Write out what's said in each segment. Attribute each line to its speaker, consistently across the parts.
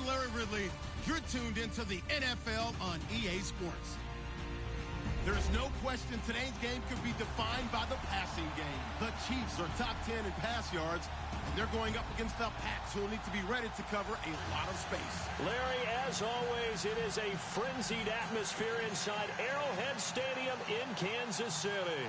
Speaker 1: Larry Ridley. You're tuned into the NFL on EA Sports. There's no question today's game could be defined by the passing game. The Chiefs are top 10 in pass yards, and they're going up against the Pats, who will need to be ready to cover a lot of space.
Speaker 2: Larry, as always, it is a frenzied atmosphere inside Arrowhead Stadium in Kansas City.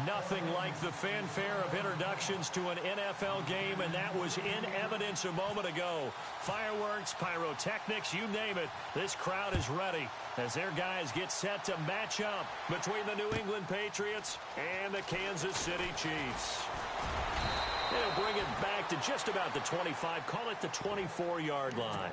Speaker 2: Nothing like the fanfare of introductions to an NFL game, and that was in evidence a moment ago. Fireworks, pyrotechnics, you name it. This crowd is ready as their guys get set to match up between the New England Patriots and the Kansas City Chiefs. They'll bring it back to just about the 25, call it the 24-yard line.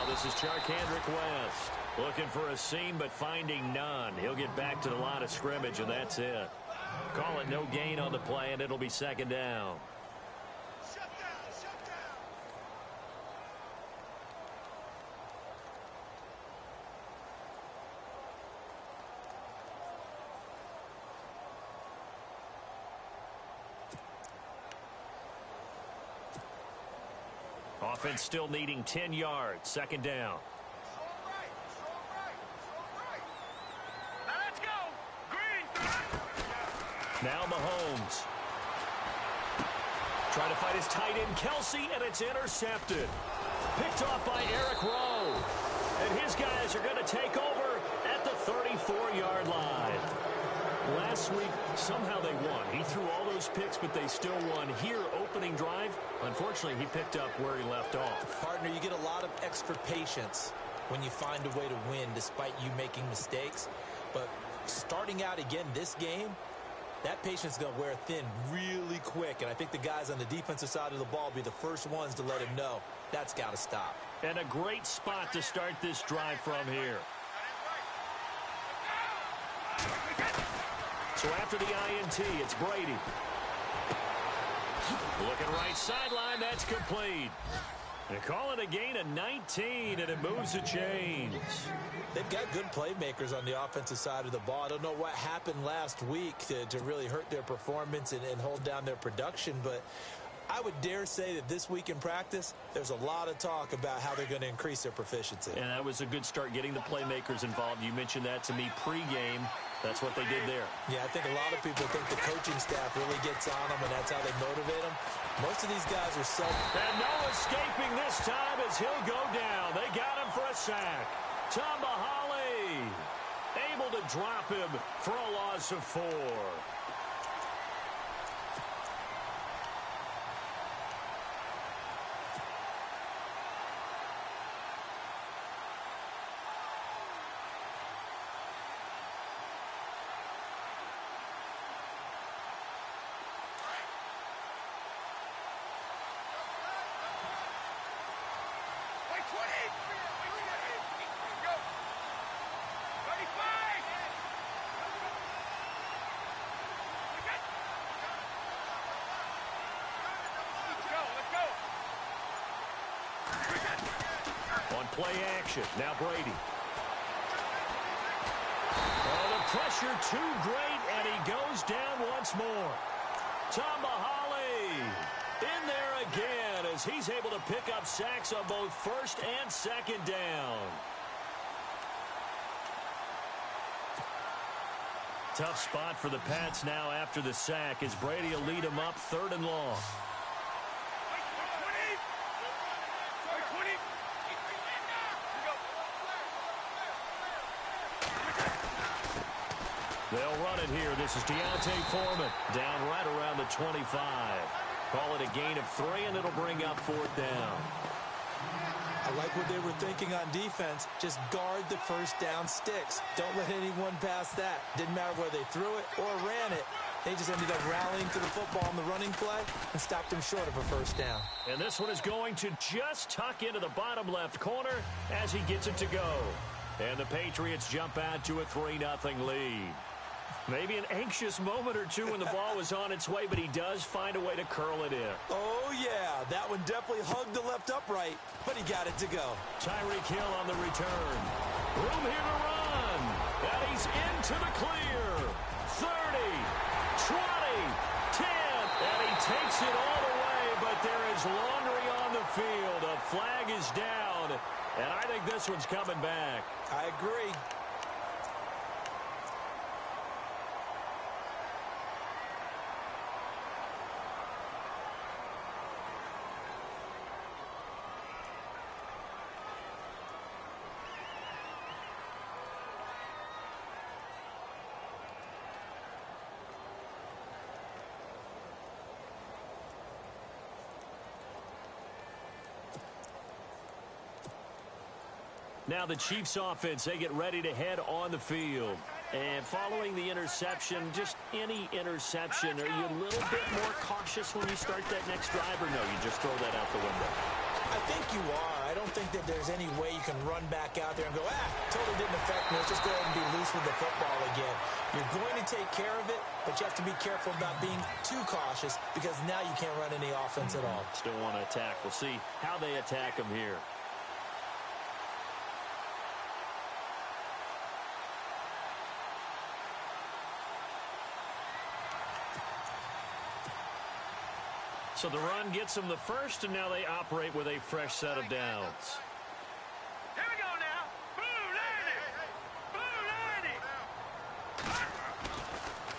Speaker 2: This is Charkandrick West looking for a seam but finding none. He'll get back to the line of scrimmage, and that's it. Call it no gain on the play, and it'll be second down.
Speaker 3: Shut down, shut down.
Speaker 2: Offense still needing 10 yards. Second down.
Speaker 3: Now let's go. Green.
Speaker 2: Now Mahomes. Trying to fight his tight end, Kelsey, and it's intercepted. Picked off by Eric Rowe. And his guys are going to take over at the 34-yard line. Last week, somehow they won. He threw all those picks, but they still won. Here, opening drive, unfortunately, he picked up where he left off.
Speaker 4: Partner, you get a lot of extra patience when you find a way to win despite you making mistakes. But starting out again this game, that patience is going to wear thin really quick. And I think the guys on the defensive side of the ball will be the first ones to let him know that's got to stop.
Speaker 2: And a great spot to start this drive from here. So after the INT, it's Brady. Looking right sideline, that's complete. They call it a gain of 19, and it moves the chains.
Speaker 4: They've got good playmakers on the offensive side of the ball. I don't know what happened last week to really hurt their performance and hold down their production, but I would dare say that this week in practice, there's a lot of talk about how they're going to increase their proficiency.
Speaker 2: And that was a good start, getting the playmakers involved. You mentioned that to me pregame. That's what they did there.
Speaker 4: Yeah, I think a lot of people think the coaching staff really gets on them, and that's how they motivate them. Most of these guys are
Speaker 2: And no escaping this time as he'll go down. They got him for a sack. Tambahali able to drop him for a loss of 4. Play action. Now Brady. Oh, the pressure too great, and he goes down once more. Tambahali in there again as he's able to pick up sacks on both first and second down. Tough spot for the Pats now after the sack as Brady will lead them up 3rd and long. They'll run it here. This is Deontay Foreman down right around the 25. Call it a gain of 3, and it'll bring up 4th down.
Speaker 4: I like what they were thinking on defense. Just guard the first down sticks. Don't let anyone pass that. Didn't matter whether they threw it or ran it. They just ended up rallying to the football on the running play and stopped them short of a first down.
Speaker 2: And this one is going to just tuck into the bottom left corner as he gets it to go. And the Patriots jump out to a 3-0 lead. Maybe an anxious moment or two when the ball was on its way, but he does find a way to curl it in.
Speaker 4: Oh, yeah. That one definitely hugged the left upright, but he got it to go.
Speaker 2: Tyreek Hill on the return. Room here to run. And he's into the clear. 30, 20, 10. And he takes it all the way, but there is laundry on the field. A flag is down, and I think this one's coming back.
Speaker 4: I agree.
Speaker 2: Now the Chiefs offense, they get ready to head on the field. And following the interception, just any interception, are you a little bit more cautious when you start that next drive, or no, you just throw that out the window?
Speaker 4: I think you are. I don't think that there's any way you can run back out there and go, totally didn't affect me. Let's just go ahead and be loose with the football again. You're going to take care of it, but you have to be careful about being too cautious because now you can't run any offense at all.
Speaker 2: Still want to attack. We'll see how they attack him here. So the run gets them the first, and now they operate with a fresh set of downs.
Speaker 3: Here we go now. Blue 90.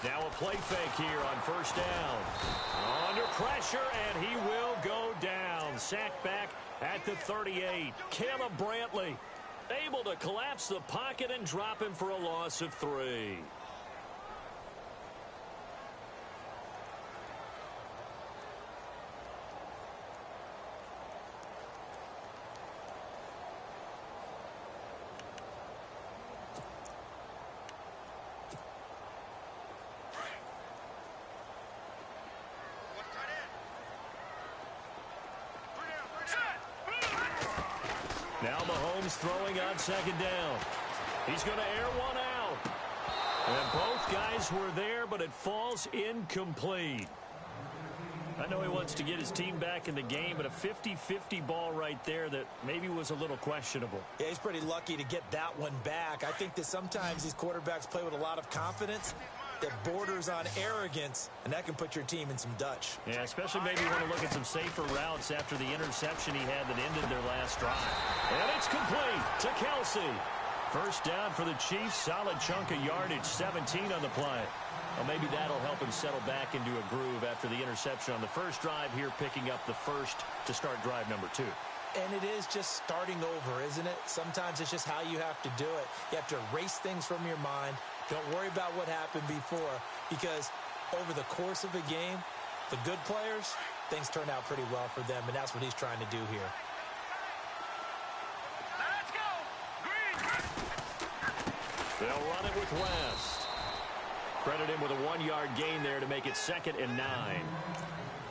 Speaker 2: Now a play fake here on first down. Under pressure, and he will go down. Sacked back at the 38. Caleb Brantley able to collapse the pocket and drop him for a loss of 3. Now Mahomes throwing on second down. He's going to air one out. And both guys were there, but it falls incomplete. I know he wants to get his team back in the game, but a 50-50 ball right there that maybe was a little questionable.
Speaker 4: Yeah, he's pretty lucky to get that one back. I think that sometimes these quarterbacks play with a lot of confidence that borders on arrogance, and that can put your team in some Dutch.
Speaker 2: Yeah, especially maybe you want to look at some safer routes after the interception he had that ended their last drive. And it's complete to Kelsey. First down for the Chiefs. Solid chunk of yardage, 17 on the play. Well, maybe that'll help him settle back into a groove after the interception on the first drive here, picking up the first to start drive number 2.
Speaker 4: And it is just starting over, isn't it? Sometimes it's just how you have to do it. You have to erase things from your mind. Don't worry about what happened before, because over the course of a game, the good players, things turn out pretty well for them, and that's what he's trying to do here.
Speaker 3: Let's go. Green.
Speaker 2: They'll run it with West. Credit him with a 1-yard gain there to make it 2nd and 9.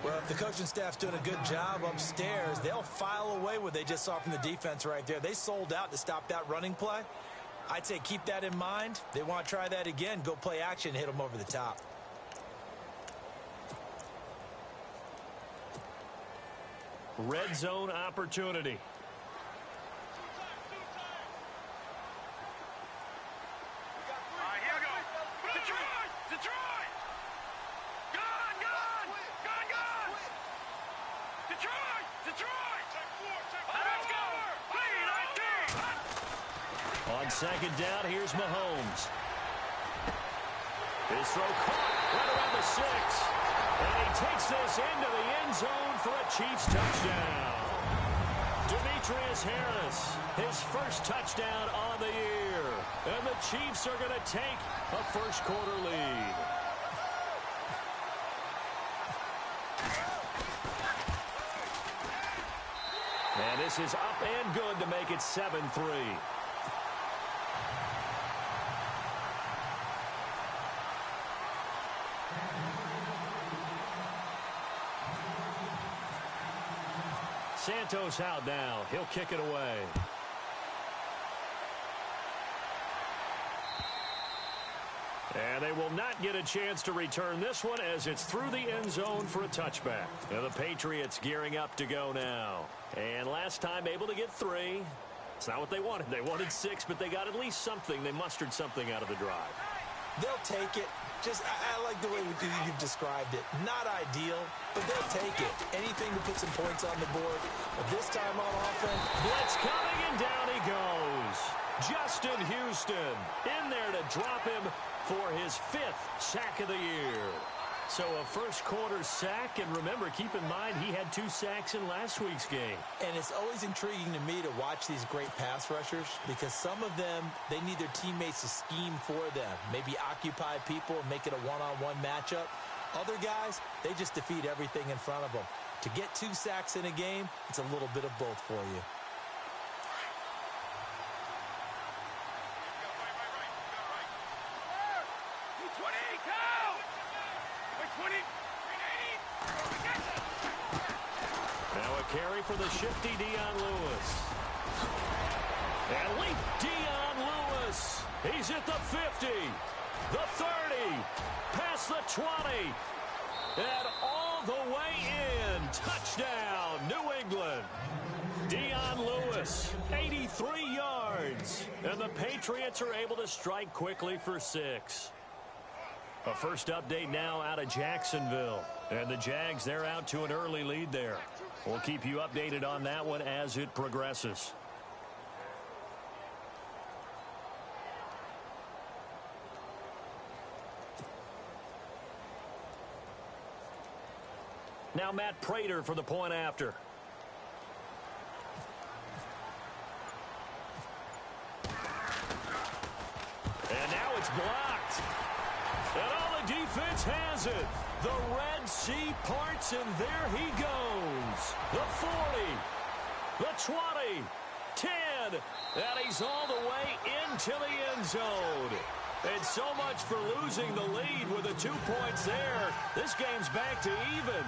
Speaker 4: Well, if the coaching staff's doing a good job upstairs, they'll file away what they just saw from the defense right there. They sold out to stop that running play. I'd say keep that in mind. They want to try that again. Go play action, hit them over the top.
Speaker 2: Red zone opportunity.
Speaker 3: All right, here we go. Detroit! Detroit! Gone! Detroit! Detroit! Let's go! Lead 19!
Speaker 2: On second down, here's Mahomes. His throw caught right around the 6. And he takes this into the end zone for a Chiefs touchdown. Demetrius Harris, his first touchdown on the year. And the Chiefs are going to take a first-quarter lead. And this is up and good to make it 7-3. Santos out now. He'll kick it away. And they will not get a chance to return this one as it's through the end zone for a touchback. And the Patriots gearing up to go now. And last time able to get 3. It's not what they wanted. They wanted 6, but they got at least something. They mustered something out of the drive.
Speaker 4: They'll take it. I like the way you've described it. Not ideal, but they'll take it. Anything to put some points on the board. But this time on offense,
Speaker 2: blitz coming, and down he goes. Justin Houston in there to drop him for his 5th sack of the year. So a first quarter sack, and remember, keep in mind he had 2 sacks in last week's game.
Speaker 4: And it's always intriguing to me to watch these great pass rushers because some of them, they need their teammates to scheme for them. Maybe occupy people and make it a one-on-one matchup. Other guys, they just defeat everything in front of them. To get 2 sacks in a game, it's a little bit of both for you.
Speaker 2: Now a carry for the shifty Dion Lewis. And leap Dion Lewis. He's at the 50, the 30, past the 20, and all the way in. Touchdown, New England. Dion Lewis, 83 yards. And the Patriots are able to strike quickly for 6. A first update now out of Jacksonville. And the Jags, they're out to an early lead there. We'll keep you updated on that one as it progresses. Now Matt Prater for the point after. And now it's blocked. And all the defense has it. The Red Sea parts, and there he goes. The 40, the 20, 10, and he's all the way into the end zone. And so much for losing the lead with the 2 points there. This game's back to even.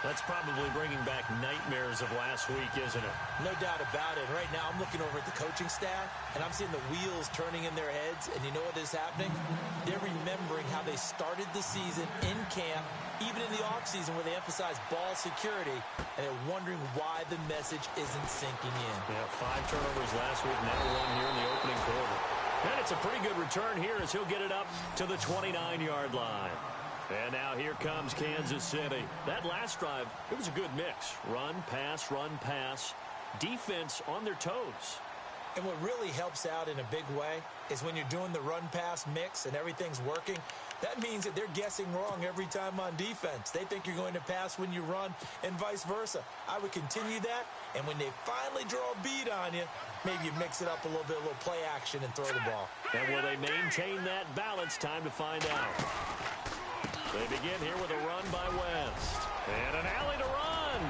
Speaker 2: That's probably bringing back nightmares of last week, isn't it?
Speaker 4: No doubt about it. Right now, I'm looking over at the coaching staff, and I'm seeing the wheels turning in their heads. And you know what is happening? They're remembering how they started the season in camp, even in the offseason where they emphasized ball security, and they're wondering why the message isn't sinking in.
Speaker 2: Yeah, 5 turnovers last week, now 1 here in the opening quarter. And it's a pretty good return here as he'll get it up to the 29-yard line. And now here comes Kansas City. That last drive, it was a good mix. Run, pass, defense on their toes.
Speaker 4: And what really helps out in a big way is when you're doing the run-pass mix and everything's working, that means that they're guessing wrong every time on defense. They think you're going to pass when you run and vice versa. I would continue that, and when they finally draw a beat on you, maybe you mix it up a little bit, a little play action and throw the ball.
Speaker 2: And will they maintain that balance? Time to find out. They begin here with a run by West. And an alley to run.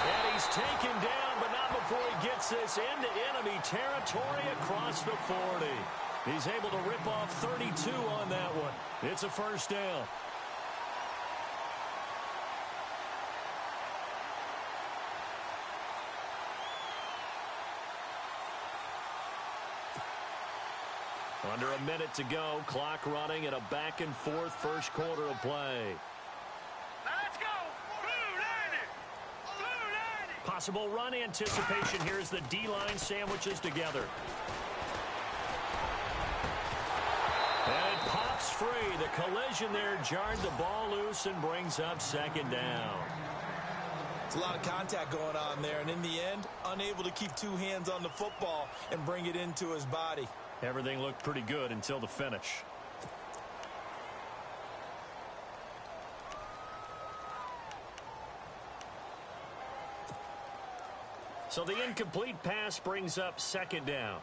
Speaker 2: And he's taken down, but not before he gets this into enemy territory across the 40. He's able to rip off 32 on that one. It's a first down. Under a minute to go, clock running, and a back-and-forth first quarter of play.
Speaker 3: Let's go! Blue 90! Blue 90!
Speaker 2: Possible run anticipation here as the D-line sandwiches together. And it pops free. The collision there jarred the ball loose and brings up second down.
Speaker 4: It's a lot of contact going on there, and in the end, unable to keep 2 hands on the football and bring it into his body.
Speaker 2: Everything looked pretty good until the finish. So the incomplete pass brings up second down.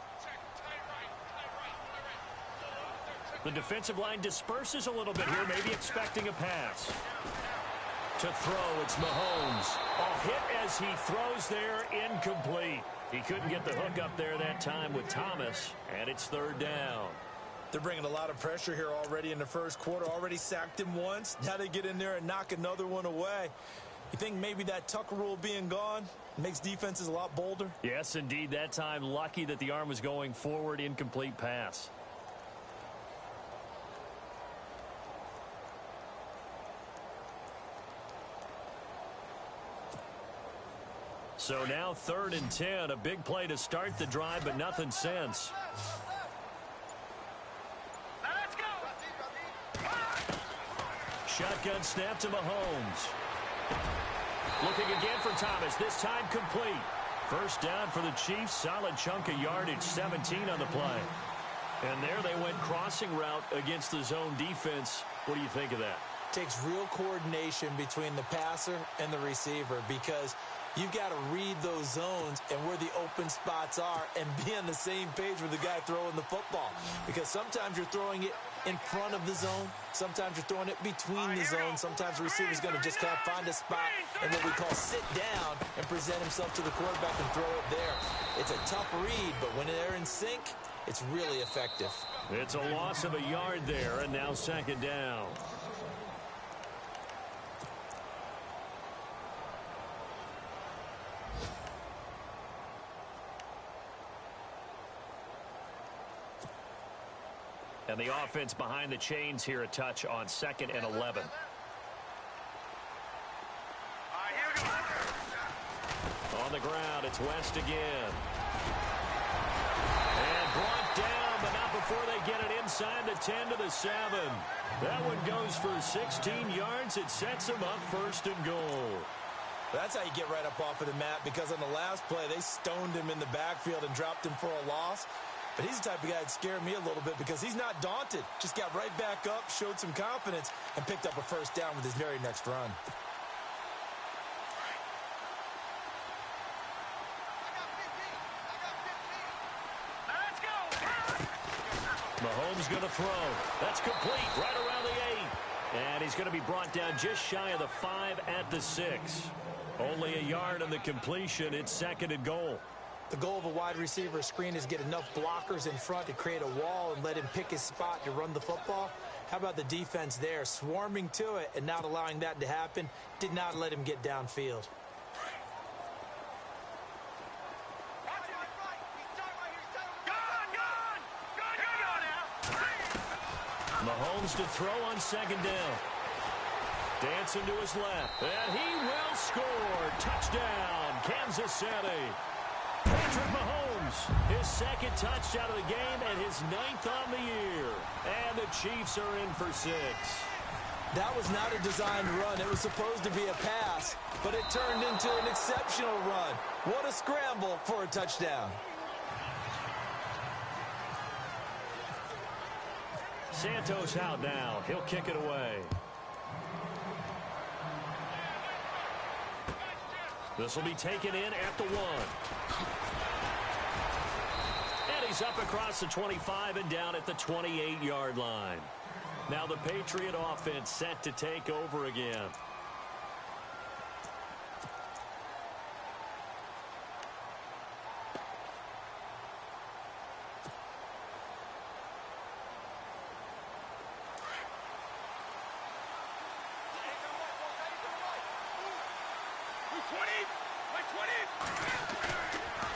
Speaker 2: The defensive line disperses a little bit here, maybe expecting a pass. To throw, it's Mahomes. A hit as he throws there, incomplete. He couldn't get the hook up there that time with Thomas, and it's third down.
Speaker 4: They're bringing a lot of pressure here already in the first quarter. Already sacked him once. Now they get in there and knock another one away. You think maybe that Tucker rule being gone makes defenses a lot bolder?
Speaker 2: Yes, indeed. That time, lucky that the arm was going forward, incomplete pass. So now 3rd and 10, a big play to start the drive, but nothing since.
Speaker 3: Now let's go.
Speaker 2: Shotgun snap to Mahomes. Looking again for Thomas, this time complete. First down for the Chiefs, solid chunk of yardage, 17 on the play. And there they went crossing route against the zone defense. What do you think of that?
Speaker 4: Takes real coordination between the passer and the receiver because you've got to read those zones and where the open spots are and be on the same page with the guy throwing the football. Because sometimes you're throwing it in front of the zone. Sometimes you're throwing it between the zones. Sometimes the receiver's going to just kind of find a spot and what we call sit down and present himself to the quarterback and throw it there. It's a tough read, but when they're in sync, it's really effective.
Speaker 2: It's a loss of a yard there, and now 2nd down. And the offense behind the chains here, a touch on 2nd and 11. On the ground, it's West again. And brought down, but not before they get it inside the 10 to the 7. That one goes for 16 yards. It sets them up 1st and goal.
Speaker 4: That's how you get right up off of the mat, because on the last play, they stoned him in the backfield and dropped him for a loss. But he's the type of guy that scared me a little bit because he's not daunted. Just got right back up, showed some confidence, and picked up a 1st down with his very next run.
Speaker 2: Mahomes going to throw. That's complete right around the 8. And he's going to be brought down just shy of the 5 at the 6. Only a yard on the completion. It's 2nd and goal.
Speaker 4: The goal of a wide receiver screen is get enough blockers in front to create a wall and let him pick his spot to run the football. How about the defense there, swarming to it and not allowing that to happen? Did not let him get downfield.
Speaker 2: Mahomes to throw on 2nd down. Dancing to his left, and he will score. Touchdown, Kansas City. Patrick Mahomes, his 2nd touchdown of the game and his 9th on the year. And the Chiefs are in for 6.
Speaker 4: That was not a designed run. It was supposed to be a pass, but it turned into an exceptional run. What a scramble for a touchdown.
Speaker 2: Santos out now. He'll kick it away. This will be taken in at the 1. And he's up across the 25 and down at the 28-yard line. Now the Patriot offense set to take over again.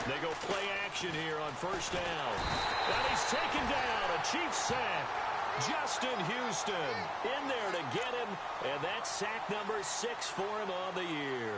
Speaker 2: They go play action here on 1st down. And he's taken down. A Chiefs sack. Justin Houston in there to get him. And that's sack number 6 for him on the year.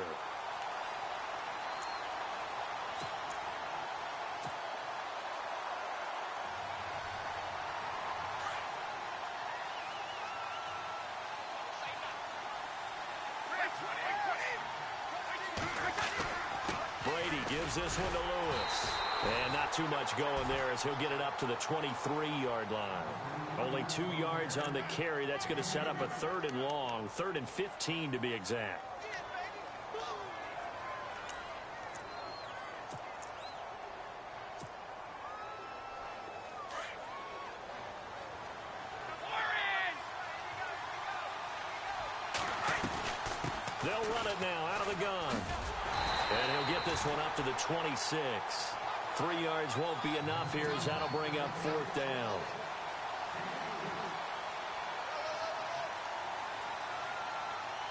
Speaker 2: Gives this one to Lewis. And not too much going there as he'll get it up to the 23-yard line. Only 2 yards on the carry. That's going to set up a 3rd and long. 3rd and 15 to be exact. They'll run it now out of the gun. And he'll get this one up to the 26. 3 yards won't be enough here as that'll bring up 4th down.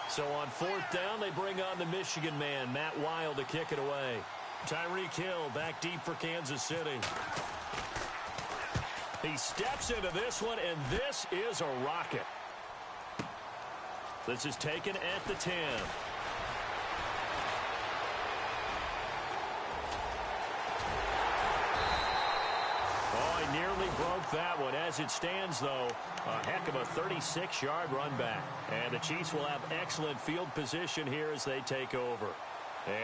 Speaker 2: So on 4th down, they bring on the Michigan man, Matt Wild, to kick it away. Tyreek Hill back deep for Kansas City. He steps into this one, and this is a rocket. This is taken at the 10. Oh, he nearly broke that one. As it stands, though, a heck of a 36-yard run back. And the Chiefs will have excellent field position here as they take over.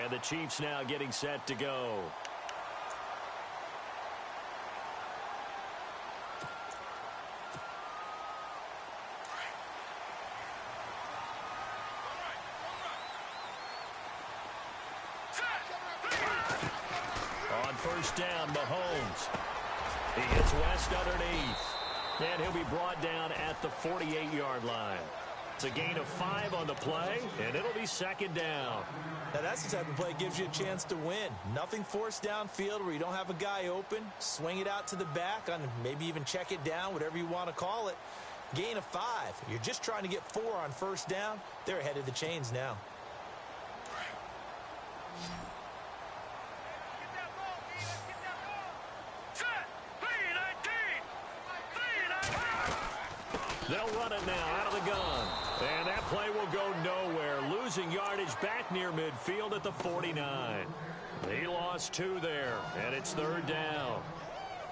Speaker 2: And the Chiefs now getting set to go. On 1st down, Mahomes. He hits West underneath. And he'll be brought down at the 48-yard line. It's a gain of 5 on the play, and it'll be 2nd down.
Speaker 4: Now that's the type of play that gives you a chance to win. Nothing forced downfield where you don't have a guy open. Swing it out to the back, on maybe even check it down, whatever you want to call it. Gain of 5. You're just trying to get 4 on 1st down. They're ahead of the chains now.
Speaker 2: They'll run it now out of the gun. And that play will go nowhere. Losing yardage back near midfield at the 49. He lost 2 there, and it's 3rd down.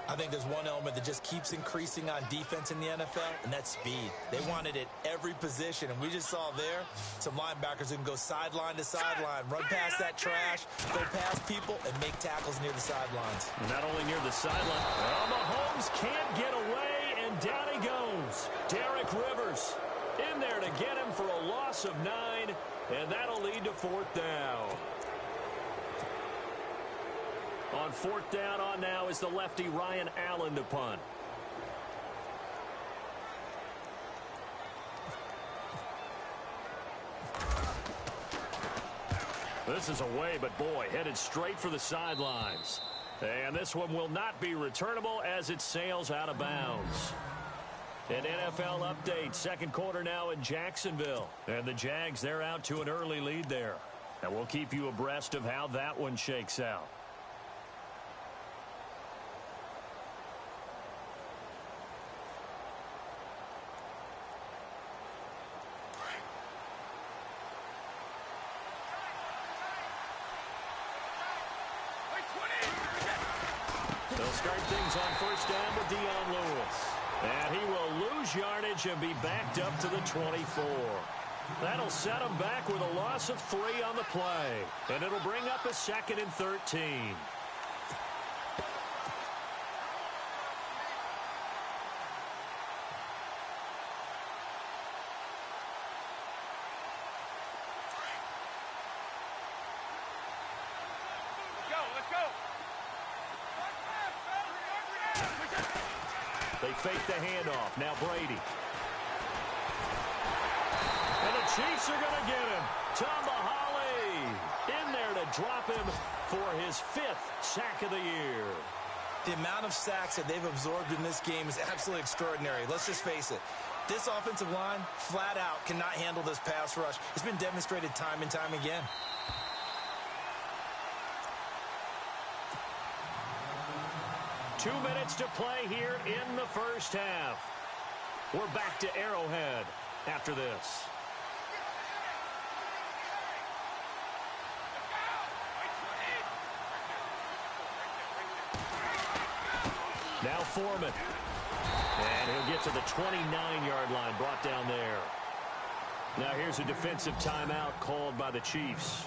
Speaker 4: I think there's one element that just keeps increasing on defense in the NFL, and that's speed. They want it at every position, and we just saw there some linebackers who can go sideline to sideline, run past that trash, go past people, and make tackles near the sidelines.
Speaker 2: Not only near the sideline, Mahomes can't get away, and down he goes. Derek Rivers in there to get him for a loss of 9, and that'll lead to 4th down. On 4th down on now is the lefty Ryan Allen to punt. This is away, but boy, headed straight for the sidelines. And this one will not be returnable as it sails out of bounds. An NFL update, 2nd quarter now in Jacksonville. And the Jags, they're out to an early lead there. And we'll keep you abreast of how that one shakes out. They'll start things on 1st down with Dion Lewis. And he will lose yardage and be backed up to the 24. That'll set him back with a loss of 3 on the play. And it'll bring up a 2nd and 13. They fake the handoff. Now Brady. And the Chiefs are going to get him. Tomahawley in there to drop him for his 5th sack of the year.
Speaker 4: The amount of sacks that they've absorbed in this game is absolutely extraordinary. Let's just face it. This offensive line, flat out, cannot handle this pass rush. It's been demonstrated time and time again.
Speaker 2: Two minutes to play here in the 1st half. We're back to Arrowhead after this. Now Foreman. And he'll get to the 29-yard line, brought down there. Now here's a defensive timeout called by the Chiefs.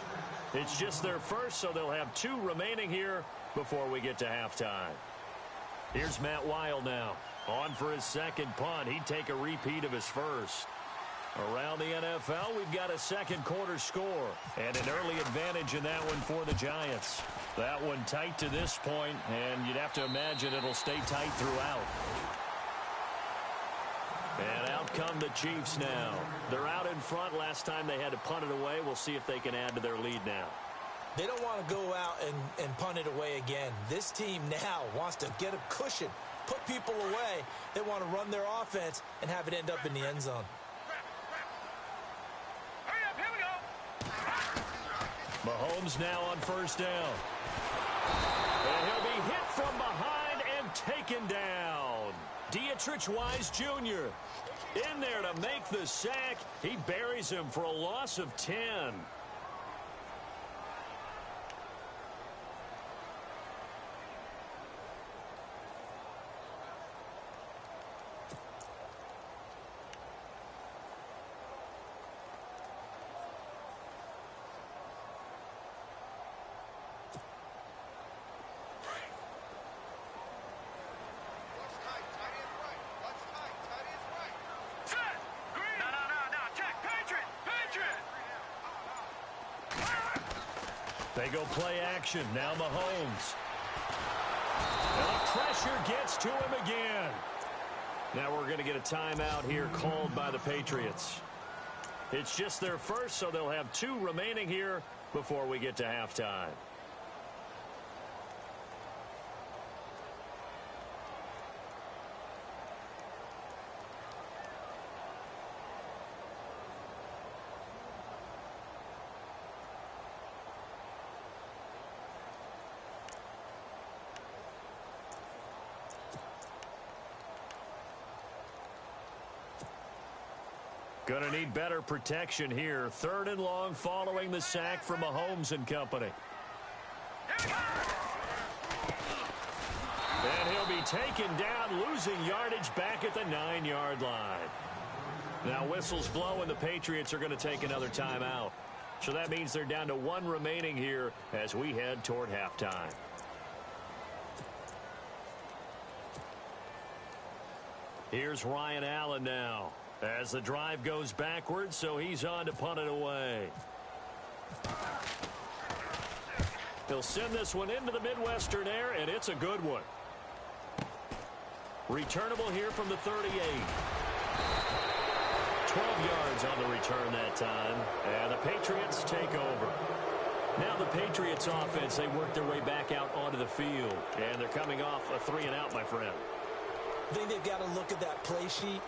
Speaker 2: It's just their first, so they'll have 2 remaining here before we get to halftime. Here's Matt Wild now. On for his 2nd punt. He'd take a repeat of his 1st. Around the NFL, we've got a 2nd quarter score. And an early advantage in that one for the Giants. That one tight to this point, and you'd have to imagine it'll stay tight throughout. And out come the Chiefs now. They're out in front. Last time they had to punt it away. We'll see if they can add to their lead now.
Speaker 4: They don't want to go out and punt it away again. This team now wants to get a cushion, put people away. They want to run their offense and have it end up in the end zone.
Speaker 3: Hurry up,
Speaker 2: Mahomes now on first down. And he'll be hit from behind and taken down. Dietrich Wise Jr. in there to make the sack. He buries him for a loss of 10. They go play action. Now Mahomes. And the pressure gets to him again. Now we're going to get a timeout here called by the Patriots. It's just their first, so they'll have 2 remaining here before we get to halftime. Going to need better protection here. 3rd and long following the sack from Mahomes and company. And he'll be taken down, losing yardage back at the 9-yard line. Now whistles blow and the Patriots are going to take another timeout. So that means they're down to 1 remaining here as we head toward halftime. Here's Ryan Allen now. As the drive goes backwards, so he's on to punt it away. He'll send this one into the Midwestern air, and it's a good one. Returnable here from the 38. 12 yards on the return that time, and the Patriots take over. Now the Patriots offense, they work their way back out onto the field, and they're coming off a 3-and-out, my friend.
Speaker 4: I think they've got to look at that play sheet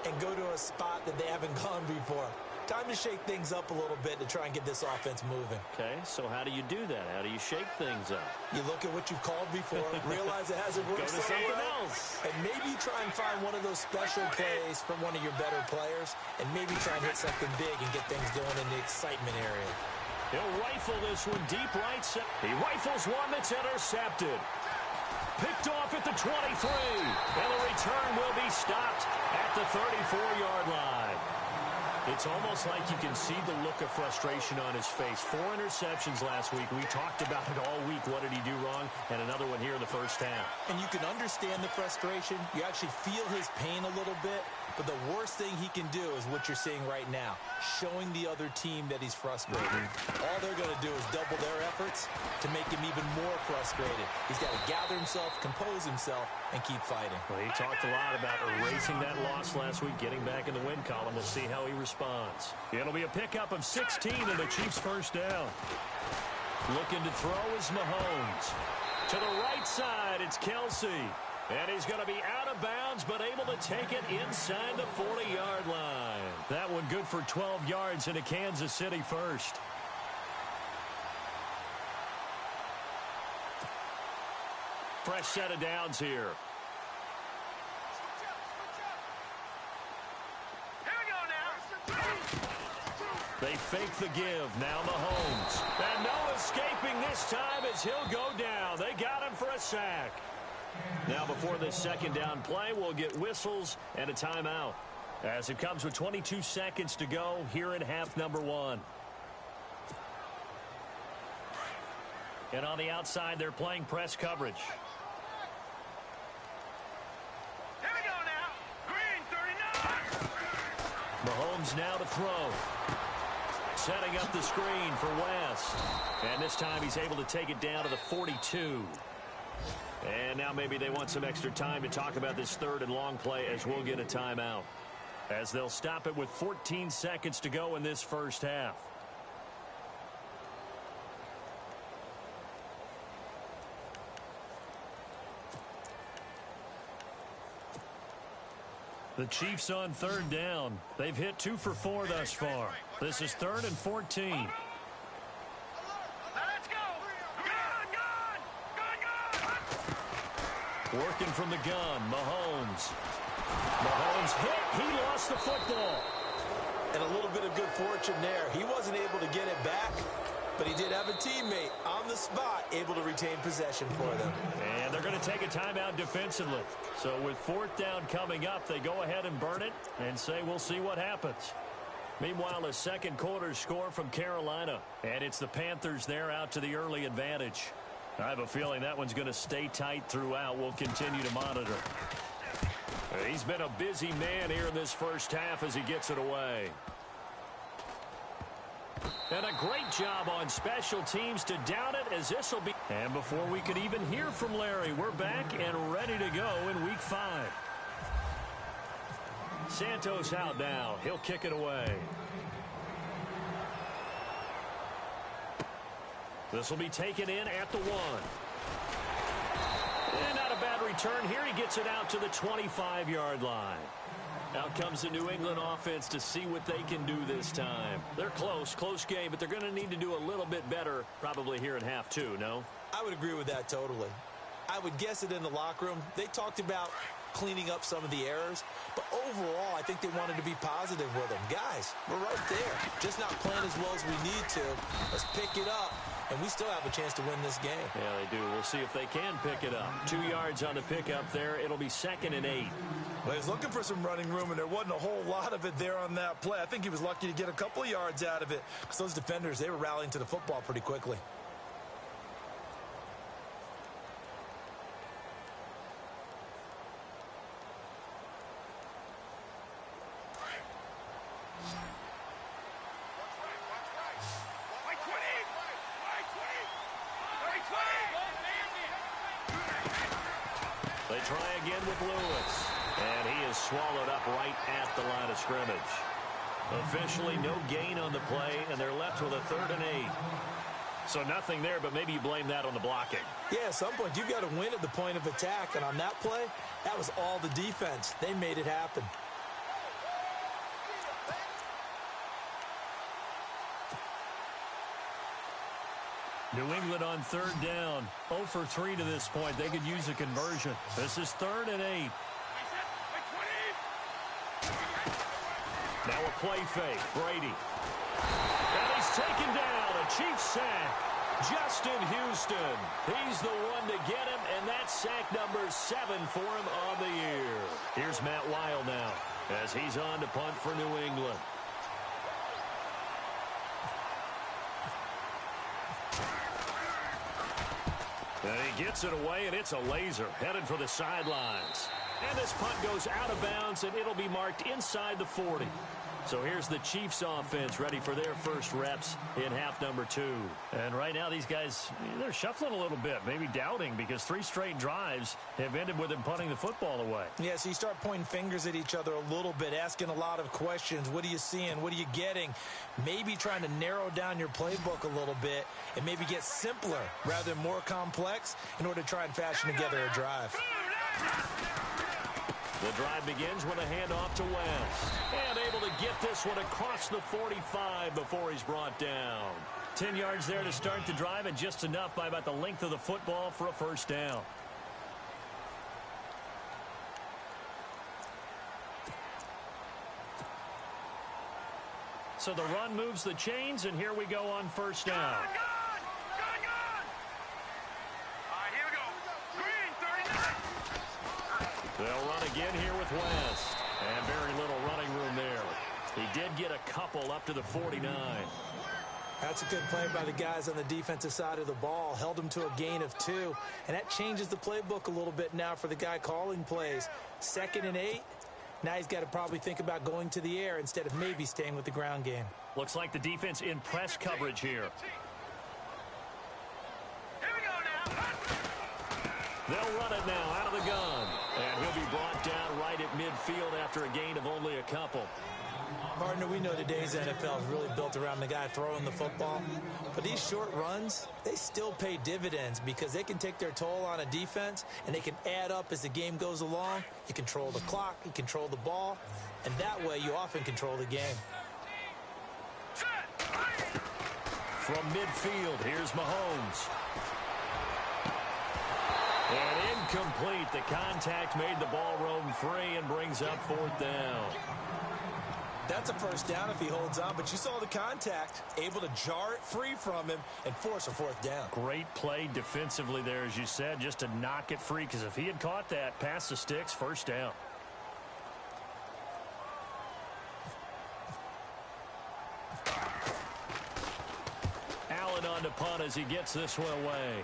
Speaker 4: and go to a spot that they haven't gone before. Time to shake things up a little bit to try and get this offense moving.
Speaker 2: Okay, so how do you do that? How do you shake things up?
Speaker 4: You look at what you've called before, realize it hasn't worked
Speaker 2: so
Speaker 4: something
Speaker 2: well,
Speaker 4: else, and maybe try and find one of those special plays from one of your better players, and maybe try and hit something big and get things going in the excitement area.
Speaker 2: He'll rifle this one deep right side. He rifles one that's intercepted. Picked off at the 23, and the return will be stopped at the 34-yard line. It's almost like you can see the look of frustration on his face. 4 interceptions last week. We talked about it all week. What did he do wrong? And another one here in the first half.
Speaker 4: And you can understand the frustration. You actually feel his pain a little bit. But the worst thing he can do is what you're seeing right now, showing the other team that he's frustrated. All they're going to do is double their efforts to make him even more frustrated. He's got to gather himself, compose himself, and keep fighting.
Speaker 2: Well, he talked a lot about erasing that loss last week, getting back in the win column. We'll see how he responds. It'll be a pickup of 16 and the Chiefs' first down. Looking to throw is Mahomes. To the right side, it's Kelsey. And he's going to be out of bounds, but able to take it inside the 40-yard line. That one good for 12 yards into Kansas City first. Fresh set of downs here. They fake the give. Now Mahomes. And no escaping this time as he'll go down. They got him for a sack. Now before this second down play, we'll get whistles and a timeout. As it comes with 22 seconds to go here in half number 1. And on the outside, they're playing press coverage.
Speaker 3: Here we go now. Green 39.
Speaker 2: Mahomes now to throw. Setting up the screen for West. And this time he's able to take it down to the 42. And now maybe they want some extra time to talk about this 3rd and long play as we'll get a timeout. As they'll stop it with 14 seconds to go in this first half. The Chiefs on 3rd down. They've hit 2 for 4 thus far. This is 3rd and 14. Working from the gun, Mahomes. Mahomes hit. He lost the football.
Speaker 4: And a little bit of good fortune there. He wasn't able to get it back, but he did have a teammate on the spot able to retain possession for them.
Speaker 2: And they're going to take a timeout defensively. So with fourth down coming up, they go ahead and burn it and say we'll see what happens. Meanwhile, a second quarter score from Carolina. And it's the Panthers there out to the early advantage. I have a feeling that one's going to stay tight throughout. We'll continue to monitor. He's been a busy man here in this first half as he gets it away. And a great job on special teams to down it as this will be. And before we could even hear from Larry, we're back and ready to go in week 5. Santos out now. He'll kick it away. This will be taken in at the 1. And not a bad return here. He gets it out to the 25-yard line. Out comes the New England offense to see what they can do this time. They're close game, but they're going to need to do a little bit better probably here in half 2, no?
Speaker 4: I would agree with that totally. I would guess it in the locker room. They talked about cleaning up some of the errors, but overall, I think they wanted to be positive with them. Guys, we're right there. Just not playing as well as we need to. Let's pick it up, and we still have a chance to win this game.
Speaker 2: Yeah, they do. We'll see if they can pick it up. 2 yards on the pickup there. It'll be 2nd and 8.
Speaker 5: Well, he was looking for some running room, and there wasn't a whole lot of it there on that play. I think he was lucky to get a couple of yards out of it because those defenders, they were rallying to the football pretty quickly.
Speaker 2: They try again with Lewis. And he is swallowed up right at the line of scrimmage. Officially no gain on the play, and they're left with a 3rd and 8. So nothing there, but maybe you blame that on the blocking.
Speaker 4: Yeah, at some point you've got to win at the point of attack, and on that play, that was all the defense. They made it happen.
Speaker 2: New England on 3rd down. 0 for 3 to this point. They could use a conversion. This is 3rd and 8. Now a play fake. Brady. And he's taken down. A Chiefs sack. Justin Houston. He's the one to get him, and that's sack number 7 for him on the year. Here's Matt Weil now as he's on to punt for New England. And he gets it away, and it's a laser headed for the sidelines. And this punt goes out of bounds, and it'll be marked inside the 40. So here's the Chiefs offense ready for their first reps in half number 2. And right now these guys, they're shuffling a little bit, maybe doubting, because 3 straight drives have ended with them punting the football away.
Speaker 4: Yeah, so you start pointing fingers at each other a little bit, asking a lot of questions. What are you seeing? What are you getting? Maybe trying to narrow down your playbook a little bit and maybe get simpler rather than more complex in order to try and fashion together a drive.
Speaker 2: The drive begins with a handoff to West. And able to get this one across the 45 before he's brought down. 10 yards there to start the drive, and just enough by about the length of the football for a first down. So the run moves the chains, and here we go on first down. They'll run again here with West. And very little running room there. He did get a couple up to the 49.
Speaker 4: That's a good play by the guys on the defensive side of the ball. Held him to a gain of 2. And that changes the playbook a little bit now for the guy calling plays. 2nd and 8. Now he's got to probably think about going to the air instead of maybe staying with the ground game.
Speaker 2: Looks like the defense in press coverage here. They'll run it now out of the gun. And he'll be brought down right at midfield after a gain of only a couple.
Speaker 4: Partner, we know today's NFL is really built around the guy throwing the football. But these short runs, they still pay dividends because they can take their toll on a defense, and they can add up as the game goes along. You control the clock, you control the ball, and that way you often control the game. From midfield, here's Mahomes. And in
Speaker 2: Incomplete. The contact made the ball roam free and brings up 4th down.
Speaker 4: That's a first down if he holds on, but you saw the contact, able to jar it free from him and force a 4th down.
Speaker 2: Great play defensively there, as you said, just to knock it free, because if he had caught that, past the sticks, 1st down. Allen on the punt as he gets this one away.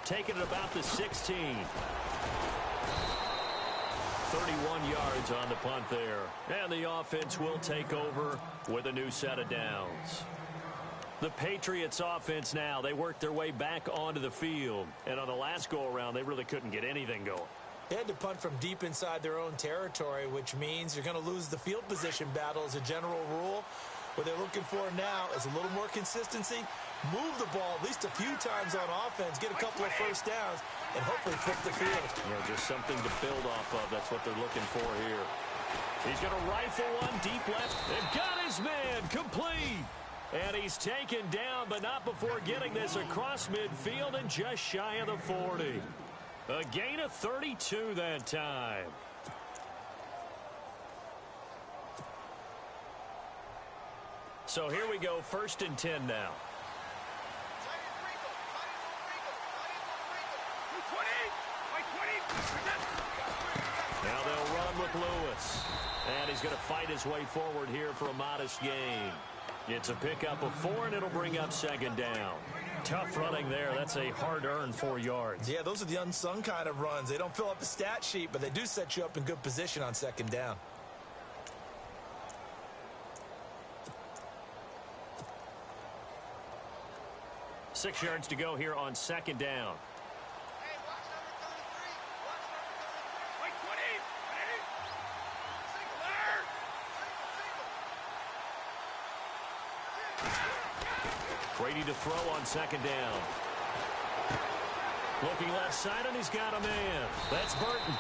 Speaker 2: Taking it about the 16. 31 yards on the punt there. And the offense will take over with a new set of downs. The Patriots offense now, they worked their way back onto the field. And on the last go-around, they really couldn't get anything going.
Speaker 4: They had to punt from deep inside their own territory, which means you're going to lose the field position battle as a general rule. What they're looking for now is a little more consistency, move the ball at least a few times on offense, get a couple of first downs, and hopefully flip the field.
Speaker 2: Yeah, just something to build off of. That's what they're looking for here. He's going to rifle one deep left. They've got his man complete. And he's taken down, but not before getting this across midfield and just shy of the 40. A gain of 32 that time. So here we go, 1st and 10 now. Now they'll run with Lewis. And he's going to fight his way forward here for a modest gain. It's a pickup of 4, and it'll bring up 2nd down. Tough running there. That's a hard-earned 4 yards.
Speaker 4: Yeah, those are the unsung kind of runs. They don't fill up the stat sheet, but they do set you up in good position on 2nd down.
Speaker 2: Six yards to go here on 2nd down.
Speaker 3: Hey, watch number 33. Watch number 33. Wait, 20. Single.
Speaker 2: Brady to throw on 2nd down. Looking left side, and he's got a man. That's Burton.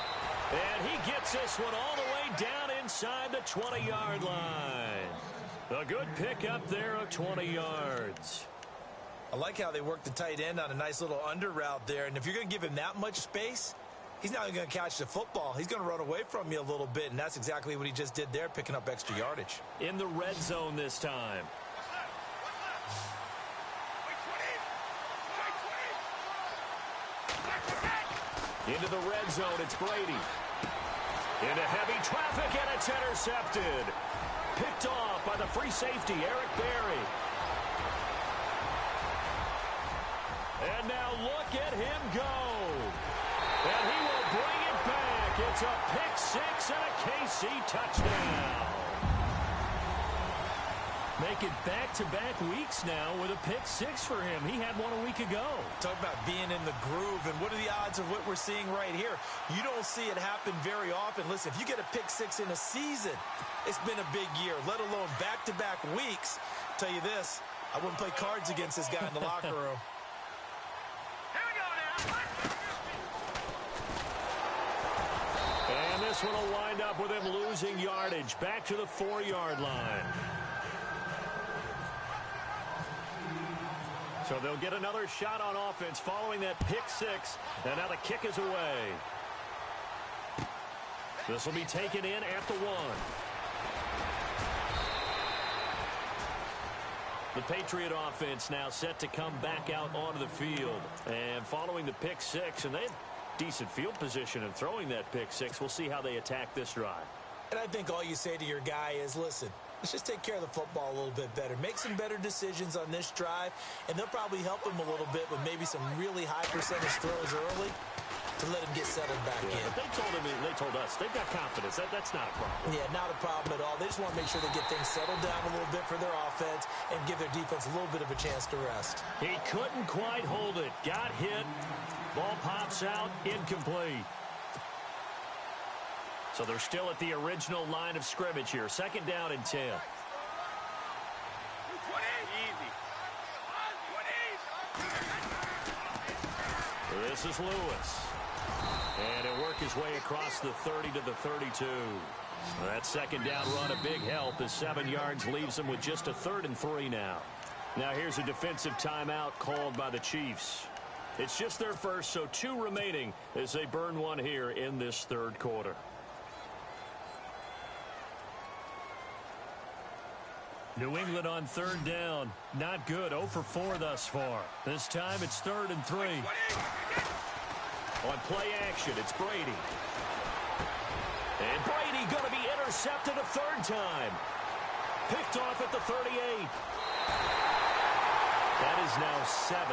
Speaker 2: And he gets this one all the way down inside the 20-yard line. A good pickup there of 20 yards.
Speaker 4: I like how they work the tight end on a nice little under route there. And if you're going to give him that much space, he's not even going to catch the football. He's going to run away from you a little bit, and that's exactly what he just did there, picking up extra yardage.
Speaker 2: In the red zone this time. Into the red zone, it's Brady. Into heavy traffic, and it's intercepted. Picked off by the free safety, Eric Berry. And now look at him go. And he will bring it back. It's a pick 6 and a KC touchdown. Make it back-to-back weeks now with a pick 6 for him. He had one a week ago.
Speaker 4: Talk about being in the groove, and what are the odds of what we're seeing right here? You don't see it happen very often. Listen, if you get a pick 6 in a season, it's been a big year, let alone back-to-back weeks. I'll tell you this, I wouldn't play cards against this guy in the locker room.
Speaker 3: Here we go now.
Speaker 2: And this one will wind up with him losing yardage back to the 4-yard line. So they'll get another shot on offense following that pick 6. And now the kick is away. This will be taken in at the 1. The Patriot offense now set to come back out onto the field. And following the pick 6, and they had decent field position in throwing that pick 6. We'll see how they attack this drive.
Speaker 4: And I think all you say to your guy is, listen, let's just take care of the football a little bit better. Make some better decisions on this drive, and they'll probably help him a little bit with maybe some really high percentage throws early to let him get settled back in.
Speaker 2: They told us they've got confidence. That's not a problem.
Speaker 4: Yeah, not a problem at all. They just want to make sure they get things settled down a little bit for their offense and give their defense a little bit of a chance to rest.
Speaker 2: He couldn't quite hold it. Got hit. Ball pops out. Incomplete. So they're still at the original line of scrimmage here. 2nd down and 10. This is Lewis. And he'll work his way across the 30 to the 32. That 2nd down run a big help as 7 yards leaves him with just a 3rd and 3 now. Now here's a defensive timeout called by the Chiefs. It's just their first, so 2 remaining as they burn one here in this third quarter. New England on third down. Not good. 0 for 4 thus far. This time it's 3rd and 3. On play action, it's Brady. And Brady going to be intercepted a 3rd time. Picked off at the 38. That is now 7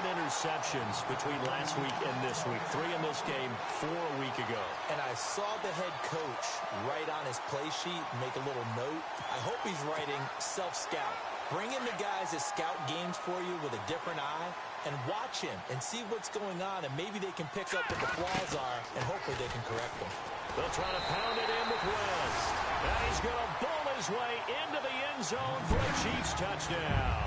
Speaker 2: interceptions between last week and this week. 3 in this game, 4 a week ago.
Speaker 4: And I saw the head coach write on his play sheet, make a little note. I hope he's writing self-scout. Bring in the guys that scout games for you with a different eye and watch him and see what's going on, and maybe they can pick up what the flaws are, and hopefully they can correct them.
Speaker 2: They'll try to pound it in with West. And he's going to bull his way into the end zone for a Chiefs touchdown.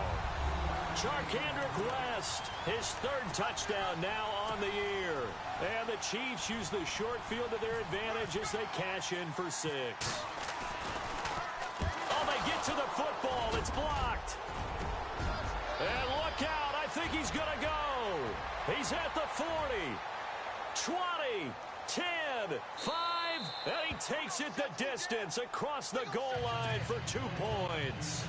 Speaker 2: Charkandrick West, his 3rd touchdown now on the year. And the Chiefs use the short field to their advantage as they cash in for 6. Oh, they get to the football. It's blocked. And look out. I think he's going to go. He's at the 40, 20, 10, 5, and he takes it the distance across the goal line for 2 points.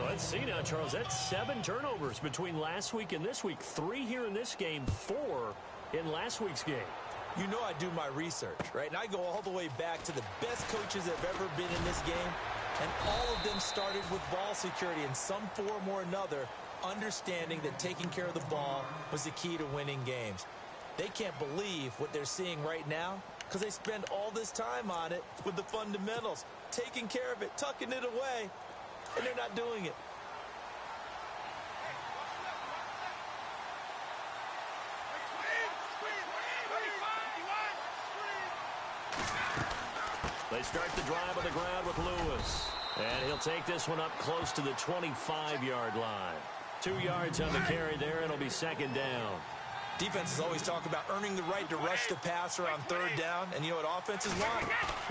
Speaker 2: Let's see now, Charles. That's 7 turnovers between last week and this week. 3 here in this game, 4 in last week's game.
Speaker 4: You know I do my research, right? And I go all the way back to the best coaches that have ever been in this game. And all of them started with ball security in some form or another, understanding that taking care of the ball was the key to winning games. They can't believe what they're seeing right now because they spend all this time on it with the fundamentals, taking care of it, tucking it away, and they're not doing it.
Speaker 2: They start the drive on the ground with Lewis. And he'll take this one up close to the 25-yard line. 2 yards on the carry there, and it'll be 2nd down.
Speaker 5: Defenses always talk about earning the right to rush the passer on 3rd down. And you know what offenses want?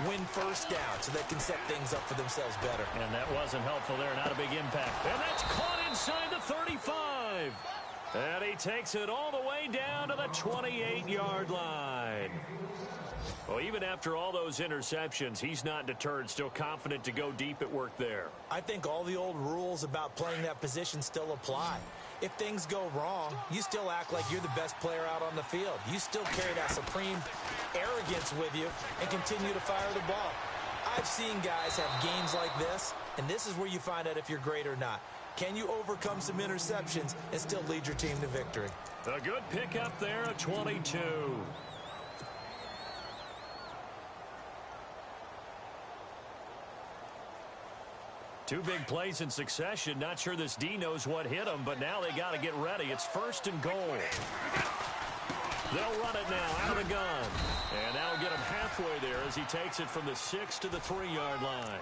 Speaker 5: Win 1st down so they can set things up for themselves better.
Speaker 2: And that wasn't helpful there. Not a big impact. And that's caught inside the 35. And he takes it all the way down to the 28-yard line. Well, even after all those interceptions, he's not deterred, still confident to go deep at work there.
Speaker 4: I think all the old rules about playing that position still apply. If things go wrong, you still act like you're the best player out on the field. You still carry that supreme arrogance with you and continue to fire the ball. I've seen guys have games like this, and this is where you find out if you're great or not. Can you overcome some interceptions and still lead your team to victory?
Speaker 2: A good pickup there at 22. Two big plays in succession. Not sure this D knows what hit him, but now they got to get ready. It's 1st and goal. They'll run it now out of the gun. And that'll get him halfway there as he takes it from the 6 to the 3-yard line.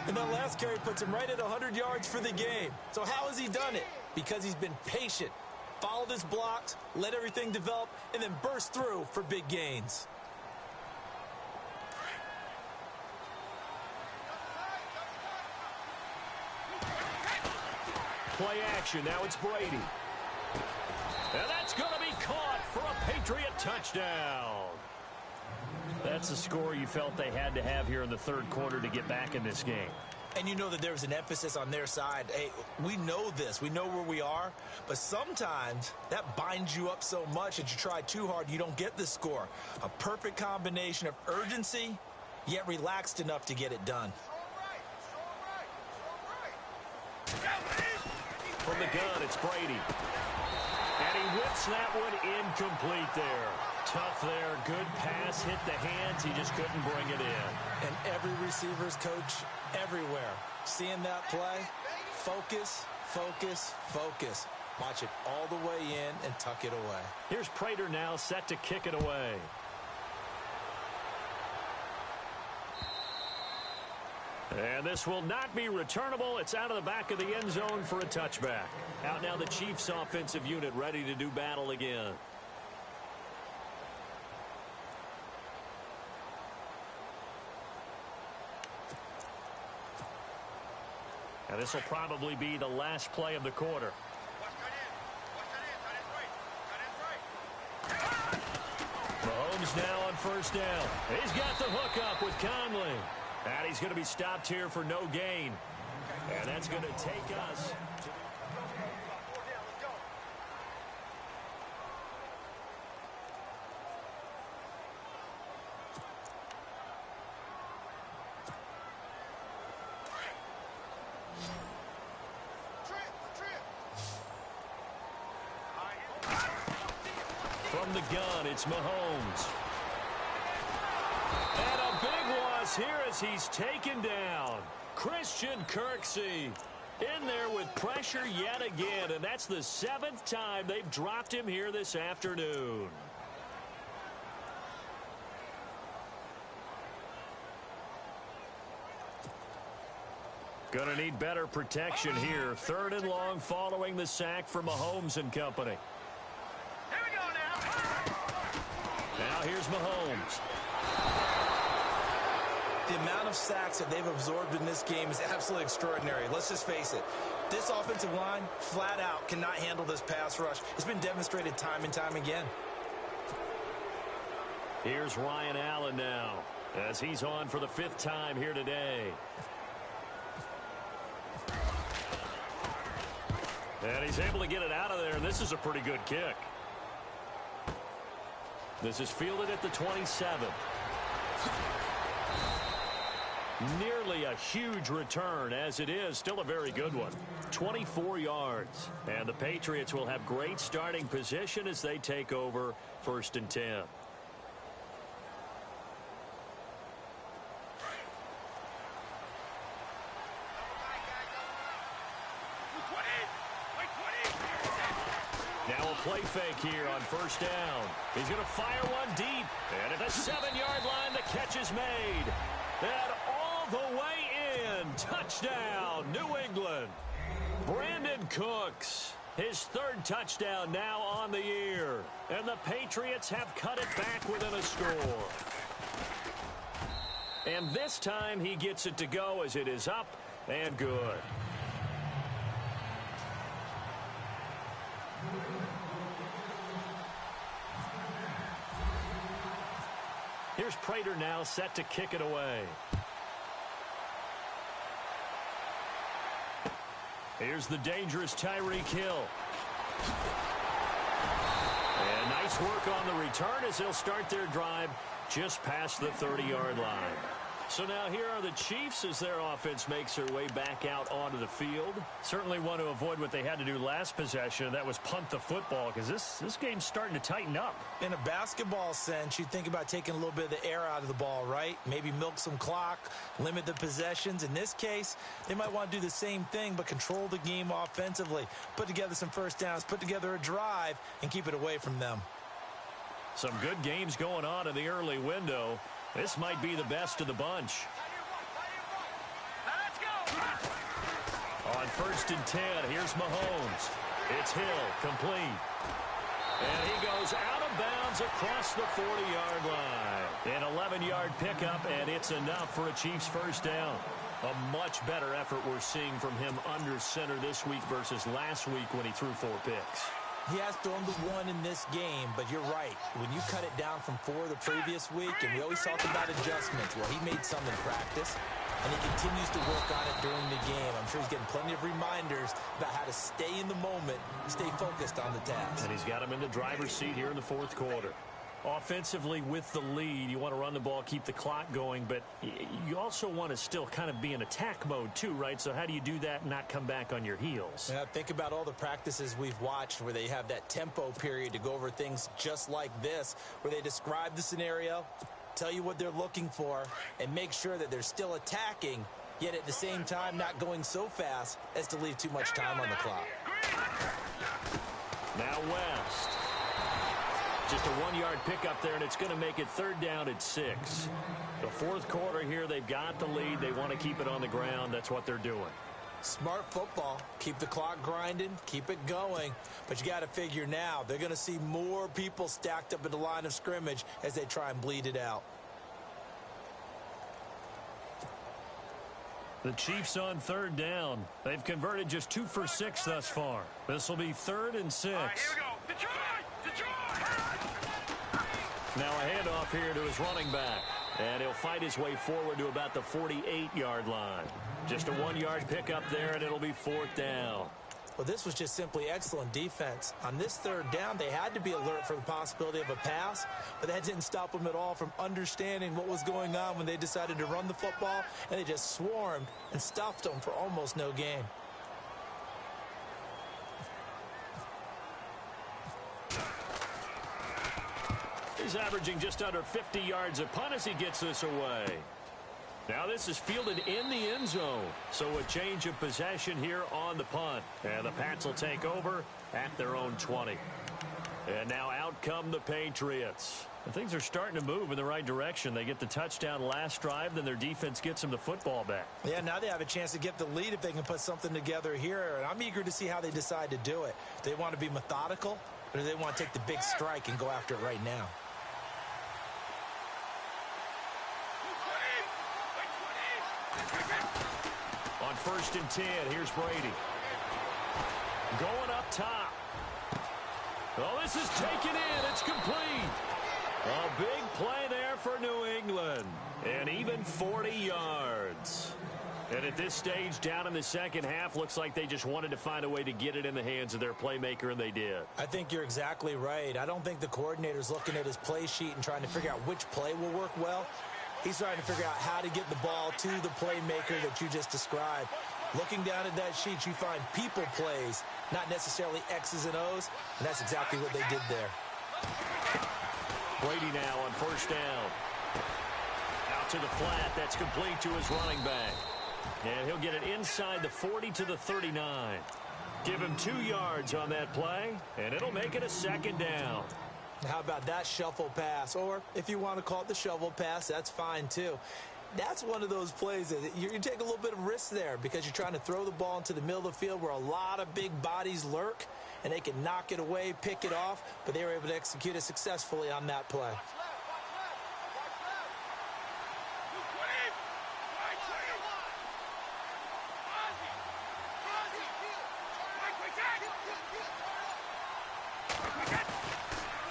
Speaker 4: And that last carry puts him right at 100 yards for the game. So how has he done it? Because he's been patient, followed his blocks, let everything develop, and then burst through for big gains.
Speaker 2: Play action. Now it's Brady. And that's going to be caught for a Patriot touchdown. That's the score you felt they had to have here in the 3rd quarter to get back in this game.
Speaker 4: And you know that there's an emphasis on their side. Hey, we know this. We know where we are. But sometimes that binds you up so much that you try too hard, you don't get the score. A perfect combination of urgency, yet relaxed enough to get it done.
Speaker 2: From the gun, it's Brady. And he whips that one incomplete there. Tough there. Good pass. Hit the hands. He just couldn't bring it in.
Speaker 4: And every receiver's coach everywhere. Seeing that play, focus, focus, focus. Watch it all the way in and tuck it away.
Speaker 2: Here's Prater now set to kick it away. And this will not be returnable. It's out of the back of the end zone for a touchback. Out now the Chiefs offensive unit ready to do battle again. And this will probably be the last play of the quarter. Mahomes now on first down. He's got the hookup with Conley. And he's going to be stopped here for no gain. And that's going to take us to... From the gun, it's Mahomes. And a big loss here as he's taken down. Christian Kirksey in there with pressure yet again, and that's the 7th time they've dropped him here this afternoon. Gonna need better protection here. 3rd and long following the sack from Mahomes and company. Now here's Mahomes.
Speaker 5: The amount of sacks that they've absorbed in this game is absolutely extraordinary. Let's just face it. This offensive line, flat out, cannot handle this pass rush. It's been demonstrated time and time again.
Speaker 2: Here's Ryan Allen now, as he's on for the 5th time here today. And he's able to get it out of there, and this is a pretty good kick. This is fielded at the 27. Nearly a huge return, as it is still a very good one. 24 yards. And the Patriots will have great starting position as they take over 1st and 10. Now a play fake here on 1st down. He's going to fire one deep. And at the 7-yard line, the catch is made. And all the way in. Touchdown, New England. Brandon Cooks, his 3rd touchdown now on the year. And the Patriots have cut it back within a score. And this time he gets it to go as it is up and good. Here's Prater now set to kick it away. Here's the dangerous Tyreek Hill. And nice work on the return as they'll start their drive just past the 30-yard line. So now here are the Chiefs as their offense makes their way back out onto the field. Certainly want to avoid what they had to do last possession, and that was punt the football, because this game's starting to tighten up.
Speaker 5: In a basketball sense, you think about taking a little bit of the air out of the ball, right? Maybe milk some clock, limit the possessions. In this case, they might want to do the same thing, but control the game offensively. Put together some 1st downs, put together a drive, and keep it away from them.
Speaker 2: Some good games going on in the early window. This might be the best of the bunch. On 1st and 10, here's Mahomes. It's Hill, complete. And he goes out of bounds across the 40-yard line. An 11-yard pickup, and it's enough for a Chiefs 1st down. A much better effort we're seeing from him under center this week versus last week when he threw 4 picks.
Speaker 5: He has thrown the 1 in this game, but you're right. When you cut it down from 4 the previous week, and we always talk about adjustments, well, he made some in practice, and he continues to work on it during the game. I'm sure he's getting plenty of reminders about how to stay in the moment and stay focused on the task.
Speaker 2: And he's got him in the driver's seat here in the 4th quarter. Offensively with the lead, you want to run the ball, keep the clock going, but you also want to still kind of be in attack mode too, right? So how do you do that and not come back on your heels?
Speaker 5: Yeah, think about all the practices we've watched where they have that tempo period to go over things just like this, where they describe the scenario, tell you what they're looking for, and make sure that they're still attacking, yet at the same time not going so fast as to leave too much time on the clock.
Speaker 2: Now West. Just a 1-yard pickup there, and it's going to make it 3rd down at 6. The 4th quarter here, they've got the lead. They want to keep it on the ground. That's what they're doing.
Speaker 5: Smart football. Keep the clock grinding. Keep it going. But you got to figure now, they're going to see more people stacked up at the line of scrimmage as they try and bleed it out.
Speaker 2: The Chiefs on 3rd down. They've converted just 2 for 6 thus far. This will be 3rd and 6.
Speaker 3: All right, here we go. Detroit! Detroit!
Speaker 2: Now a handoff here to his running back. And he'll fight his way forward to about the 48-yard line. Just a 1-yard pickup there, and it'll be 4th down.
Speaker 5: Well, this was just simply excellent defense. On this 3rd down, they had to be alert for the possibility of a pass, but that didn't stop them at all from understanding what was going on when they decided to run the football, and they just swarmed and stuffed them for almost no gain.
Speaker 2: He's averaging just under 50 yards a punt as he gets this away. Now this is fielded in the end zone. So a change of possession here on the punt. And the Pats will take over at their own 20. And now out come the Patriots. And things are starting to move in the right direction. They get the touchdown last drive, then their defense gets them the football back.
Speaker 5: Yeah, now they have a chance to get the lead if they can put something together here. And I'm eager to see how they decide to do it. Do they want to be methodical, or do they want to take the big strike and go after it right now?
Speaker 2: On 1st and 10, here's Brady. Going up top. Oh, this is taken in. It's complete. A big play there for New England. And even 40 yards. And at this stage, down in the second half, looks like they just wanted to find a way to get it in the hands of their playmaker, and they did.
Speaker 5: I think you're exactly right. I don't think the coordinator's looking at his play sheet and trying to figure out which play will work well. He's trying to figure out how to get the ball to the playmaker that you just described. Looking down at that sheet, you find people plays, not necessarily X's and O's, and that's exactly what they did there.
Speaker 2: Brady now on 1st down. Out to the flat. That's complete to his running back. And he'll get it inside the 40 to the 39. Give him 2 yards on that play, and it'll make it a 2nd down.
Speaker 5: How about that shuffle pass? Or if you want to call it the shovel pass, that's fine too. That's one of those plays that you take a little bit of risk there because you're trying to throw the ball into the middle of the field where a lot of big bodies lurk, and they can knock it away, pick it off, but they were able to execute it successfully on that play.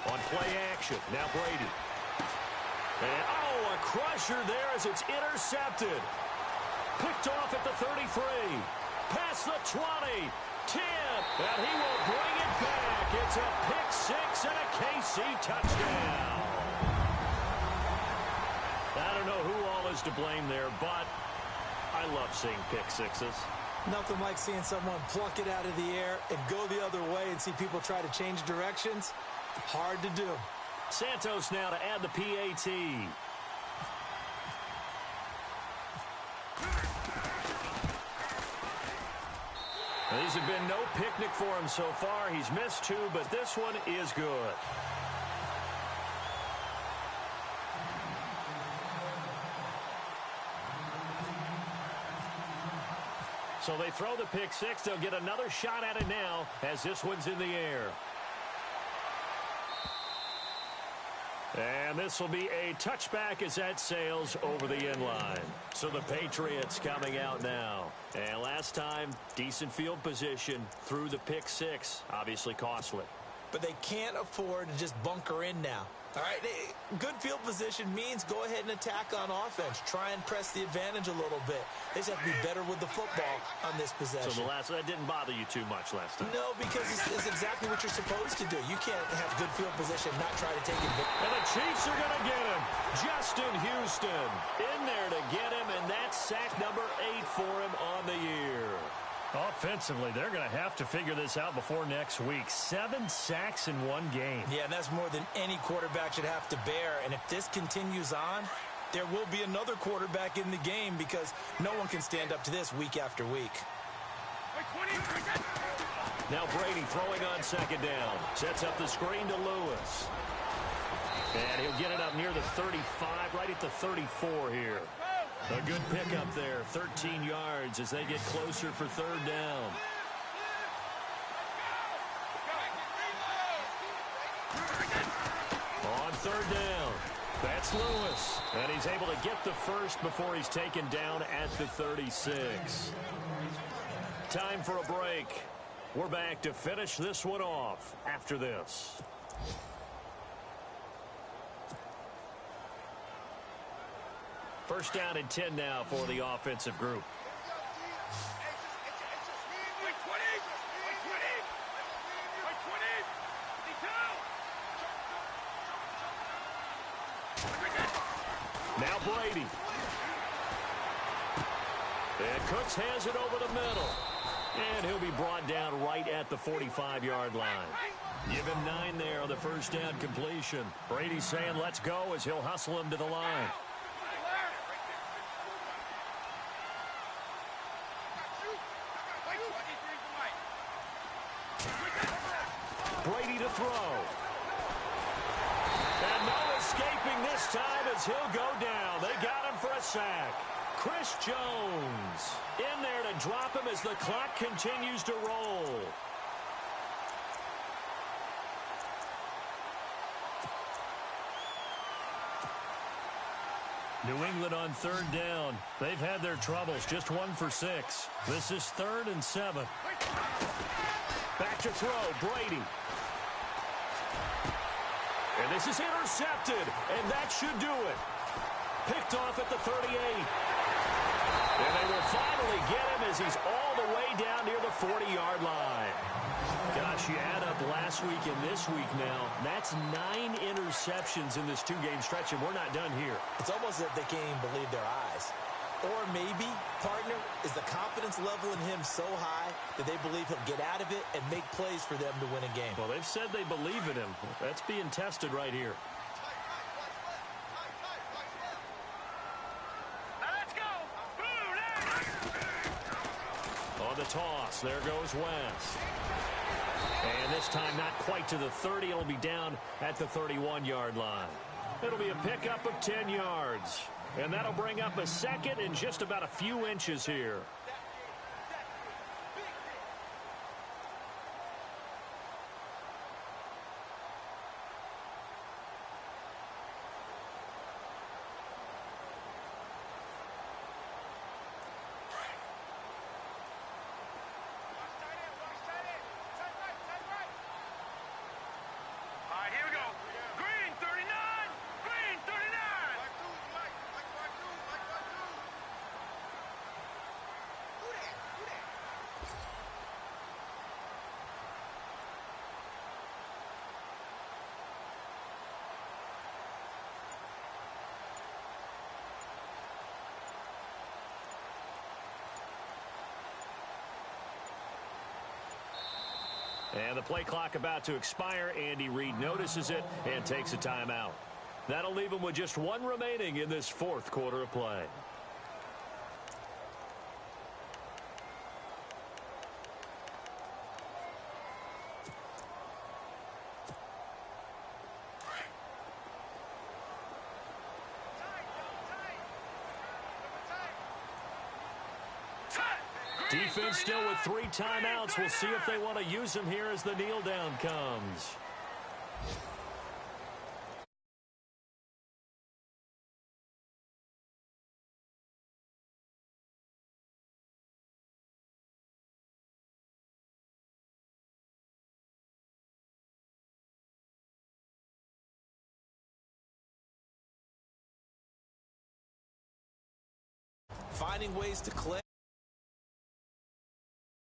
Speaker 2: On play action, now Brady. And, oh, a crusher there as it's intercepted. Picked off at the 33. Past the 20. 10. And he will bring it back. It's a pick 6 and a KC touchdown. I don't know who all is to blame there, but I love seeing pick sixes.
Speaker 5: Nothing like seeing someone pluck it out of the air and go the other way and see people try to change directions. Hard to do.
Speaker 2: Santos now to add the PAT. These have been no picnic for him so far. He's missed 2, but this one is good. So they throw the pick 6. They'll get another shot at it now as this one's in the air. And this will be a touchback as that sails over the end line. So the Patriots coming out now. And last time, decent field position through the pick 6. Obviously costly.
Speaker 5: But they can't afford to just bunker in now. All right, good field position means go ahead and attack on offense. Try and press the advantage a little bit. They just have to be better with the football on this possession.
Speaker 2: So that didn't bother you too much last time?
Speaker 5: No, because it's exactly what you're supposed to do. You can't have good field position and not try to take advantage.
Speaker 2: And the Chiefs are going to get him. Justin Houston in there to get him, and that's sack number 8 for him on the year. Offensively, they're going to have to figure this out before next week. 7 sacks in one game.
Speaker 5: Yeah, and that's more than any quarterback should have to bear. And if this continues on, there will be another quarterback in the game because no one can stand up to this week after week.
Speaker 2: Now Brady throwing on 2nd down. Sets up the screen to Lewis. And he'll get it up near the 35, right at the 34 here. A good pickup there, 13 yards as they get closer for 3rd down. On 3rd down, that's Lewis. And he's able to get the first before he's taken down at the 36. Time for a break. We're back to finish this one off after this. First down and 10 now for the offensive group. Now Brady. And Cooks has it over the middle. And he'll be brought down right at the 45-yard line. Give him 9 there on the first down completion. Brady's saying let's go as he'll hustle him to the line. Brady to throw. And no escaping this time as he'll go down. They got him for a sack. Chris Jones in there to drop him as the clock continues to roll. New England on third down. They've had their troubles, just 1 for 6. This is 3rd and 7. Back to throw, Brady. And this is intercepted, and that should do it. Picked off at the 38. And they will finally get him as he's all the way down near the 40-yard line. Gosh, you add up last week and this week now. That's 9 interceptions in this 2-game stretch, and we're not done here.
Speaker 4: It's almost as if they can't even believe their eyes. Or maybe, partner, is the confidence level in him so high that they believe he'll get out of it and make plays for them to win a game.
Speaker 2: Well, they've said they believe in him. That's being tested right here. On the toss, there goes West. And this time not quite to the 30. It'll be down at the 31-yard line. It'll be a pickup of 10 yards. And that'll bring up a second and just about a few inches here. And the play clock about to expire. Andy Reid notices it and takes a timeout. That'll leave him with just 1 remaining in this 4th quarter of play. Defense still with 3 timeouts. We'll see if they want to use them here as the kneel down comes.
Speaker 4: Finding ways to click.